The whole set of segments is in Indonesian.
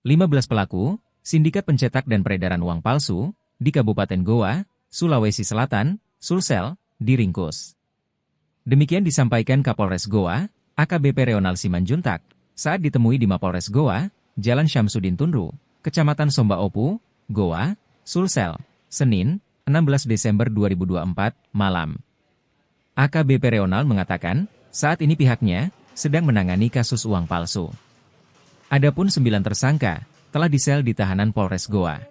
15 pelaku, sindikat pencetak dan peredaran uang palsu, di Kabupaten Goa, Sulawesi Selatan, Sulsel, diringkus. Demikian disampaikan Kapolres Goa, AKBP Reonal Simanjuntak, saat ditemui di Mapolres Goa, Jalan Syamsuddin Tunru, Kecamatan Somba Opu, Goa, Sulsel, Senin, 16 Desember 2024, malam. AKBP Reonal mengatakan, saat ini pihaknya sedang menangani kasus uang palsu. Adapun 9 tersangka telah disel di tahanan Polres Goa.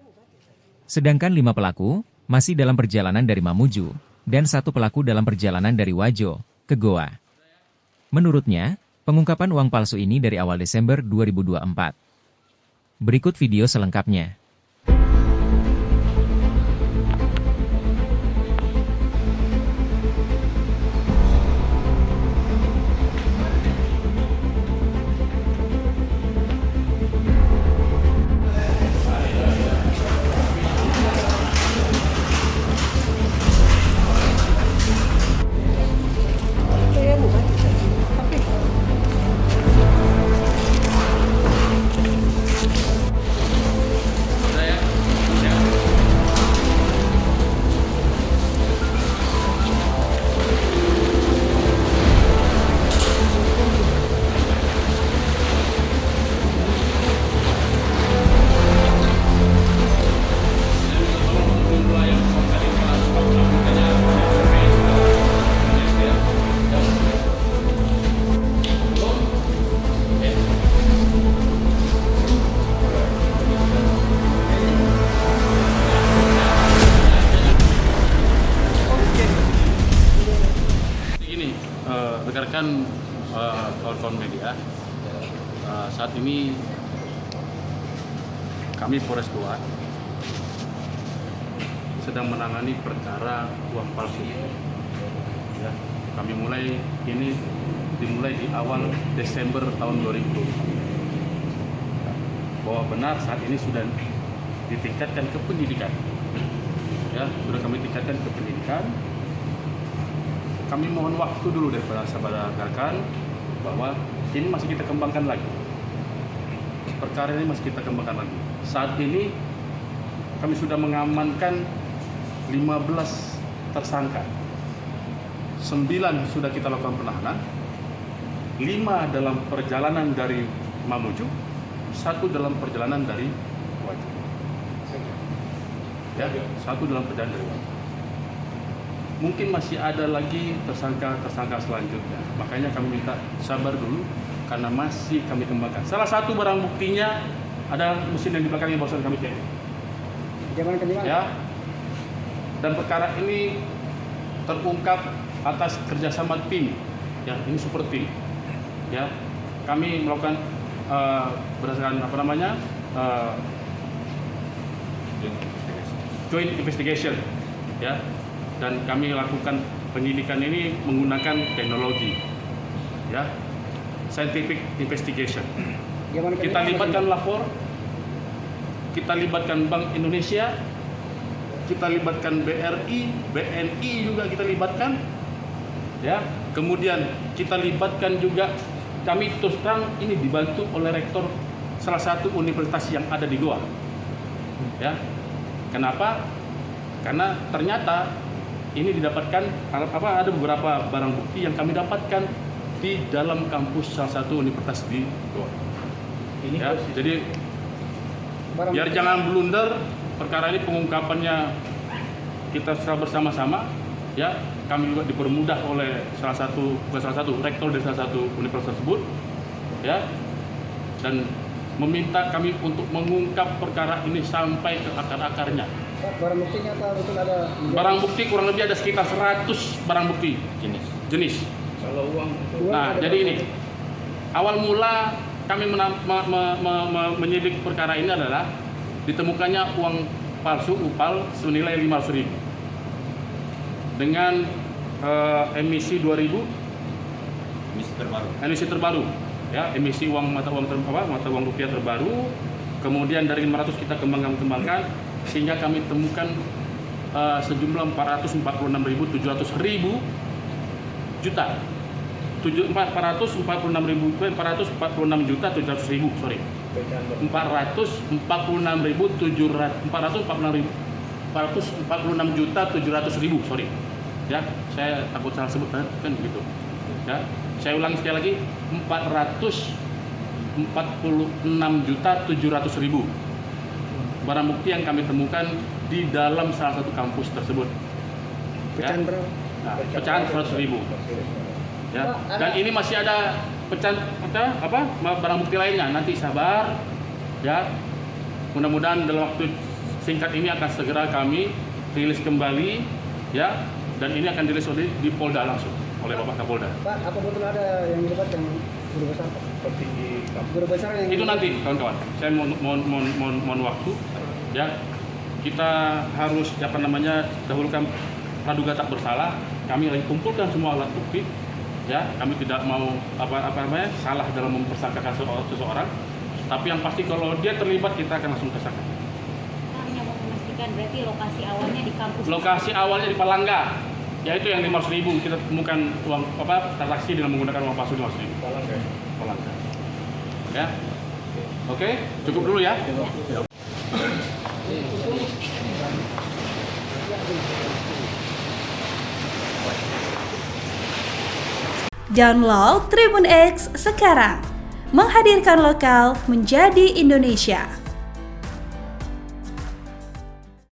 Sedangkan 5 pelaku masih dalam perjalanan dari Mamuju dan 1 pelaku dalam perjalanan dari Wajo ke Goa. Menurutnya, pengungkapan uang palsu ini dari awal Desember 2024. Berikut video selengkapnya. Rekan kawan-kawan media, saat ini kami Polres Goa sedang menangani perkara uang palsu. Ya, kami dimulai di awal Desember tahun 2020. Bahwa benar saat ini sudah ditingkatkan ke penyidikan. Ya, sudah kami tingkatkan ke penyidikan. Kami mohon waktu dulu daripada sahabat rekan bahwa ini masih kita kembangkan lagi. Perkara ini masih kita kembangkan lagi. Saat ini kami sudah mengamankan 15 tersangka. 9 sudah kita lakukan penahanan. 5 dalam perjalanan dari Mamuju, 1 dalam perjalanan dari Wajo. Ya, 1 dalam perjalanan dari Wajo. Mungkin masih ada lagi tersangka selanjutnya. Makanya kami minta sabar dulu karena masih kami kembangkan. Salah satu barang buktinya ada mesin yang di belakangnya barusan kami cek. Ya. Dan perkara ini terungkap atas kerjasama tim. Ya, ini super tim. Ya, kami melakukan berdasarkan joint investigation. Ya. Dan kami lakukan penyidikan ini menggunakan teknologi, ya, scientific investigation. Kita libatkan lapor, kita libatkan Bank Indonesia, kita libatkan BRI, BNI juga kita libatkan, ya. Kemudian kita libatkan juga, kami terus terang ini dibantu oleh rektor salah satu universitas yang ada di Goa, ya. Kenapa? Karena ternyata ini didapatkan ada beberapa barang bukti yang kami dapatkan di dalam kampus salah satu universitas di Goa. Ya, jadi biar jangan blunder, perkara ini pengungkapannya kita secara bersama-sama. Ya, kami juga dipermudah oleh salah satu rektor dari salah satu universitas tersebut. Ya, dan meminta kami untuk mengungkap perkara ini sampai ke akar-akarnya. Barang buktinya apa betul ada? Barang bukti kurang lebih ada sekitar 100 barang bukti jenis. Kalau uang Nah, jadi ini awal mula kami menyidik perkara ini adalah ditemukannya uang palsu UPAL senilai 500.000 dengan emisi 2000 emisi terbaru. Ya, emisi mata uang rupiah terbaru. Kemudian dari 500 kita kembangkan sehingga kami temukan sejumlah 446.700.000 juta 446.700.000, sorry. 446.700, sorry. Ya, saya takut salah sebut kan gitu. Ya, saya ulangi sekali lagi, 446.700.000 barang bukti yang kami temukan di dalam salah satu kampus tersebut. Pecahan berapa? Nah, pecahan 100.000. Ya, dan ini masih ada barang bukti lainnya. Nanti sabar, ya. Mudah-mudahan dalam waktu singkat ini akan segera kami rilis kembali, ya. Dan ini akan dirilis di Polda langsung oleh Bapak Kapolda. Pak, apa betul ada yang dilibatkan guru besar, Pak? Guru besar yang itu nanti, kawan-kawan. Saya mohon waktu, ya. Kita harus dahulukan praduga tak bersalah. Kami lagi kumpulkan semua alat bukti, ya. Kami tidak mau salah dalam mempersangkakan seseorang. Tapi yang pasti kalau dia terlibat, kita akan langsung tersangka. Hanya mau memastikan berarti lokasi awalnya di kampus. Lokasi awalnya di Palangga, yaitu yang 500.000 kita temukan uang transaksi dengan menggunakan uang palsu 500.000. Palangga. Ya. Oke, cukup dulu ya. Download Tribun X sekarang, menghadirkan lokal menjadi Indonesia.